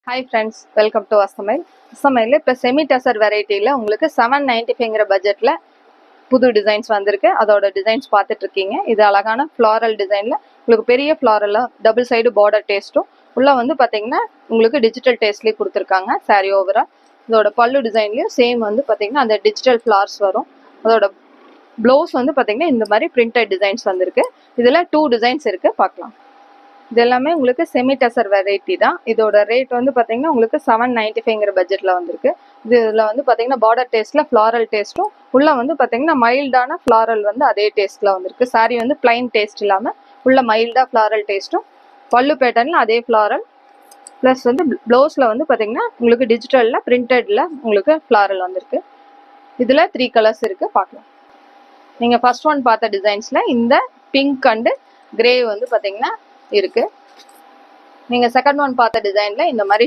Hi friends, welcome to அசமைல். அசமைல் இப்போ செமி டசர் வெரைட்டியில் உங்களுக்கு 795ங்கிற பட்ஜெட்டில் புது டிசைன்ஸ் வந்திருக்கு. அதோட டிசைன்ஸ் பார்த்துட்டு இருக்கீங்க. இது அழகான ஃப்ளாரல் டிசைனில் உங்களுக்கு பெரிய ஃப்ளாரலாக டபுள் சைடு பார்டர் டேஸ்ட்டும் உள்ளே வந்து பார்த்தீங்கன்னா உங்களுக்கு டிஜிட்டல் டேஸ்ட்லேயே கொடுத்துருக்காங்க. சாரீ ஓவராக இதோட பல்லு டிசைன்லேயும் சேம் வந்து பார்த்தீங்கன்னா அந்த டிஜிட்டல் ஃப்ளார்ஸ் வரும். அதோட ப்ளவுஸ் வந்து பார்த்தீங்கன்னா இந்த மாதிரி பிரிண்டட் டிசைன்ஸ் வந்திருக்கு. இதில் 2 டிசைன்ஸ் இருக்குது, பார்க்கலாம். இது எல்லாமே உங்களுக்கு செமி டசர் வெரைட்டி தான். இதோட ரேட் வந்து பார்த்தீங்கன்னா உங்களுக்கு 795ங்கிற பட்ஜெட்டில் வந்திருக்கு. இதில் வந்து பார்த்தீங்கன்னா பார்டர் டேஸ்ட்டில் ஃப்ளாரல் டேஸ்ட்டும் உள்ளே வந்து பார்த்தீங்கன்னா மைல்டான ஃப்ளாரல் வந்து அதே டேஸ்ட்டில் வந்திருக்கு. சாரீ வந்து பிளைன் டேஸ்ட் இல்லாமல் உள்ள மைல்டாக ஃப்ளாரல் டேஸ்ட்டும் பல்லு பேட்டர்னில் அதே ஃப்ளாரல் ப்ளஸ் வந்து ப்ளவுஸில் வந்து பார்த்தீங்கன்னா உங்களுக்கு டிஜிட்டலில் பிரிண்டடில் உங்களுக்கு ஃப்ளாரல் வந்திருக்கு. இதில் 3 கலர்ஸ் இருக்குது, பார்க்கலாம். நீங்கள் ஃபர்ஸ்ட் ஒன் பார்த்த டிசைன்ஸில் இந்த பிங்க் அண்டு கிரே வந்து பார்த்தீங்கன்னா இருக்கு. நீங்க செகண்ட் ஒன் பார்த்த டிசைன்ல இந்த மாதிரி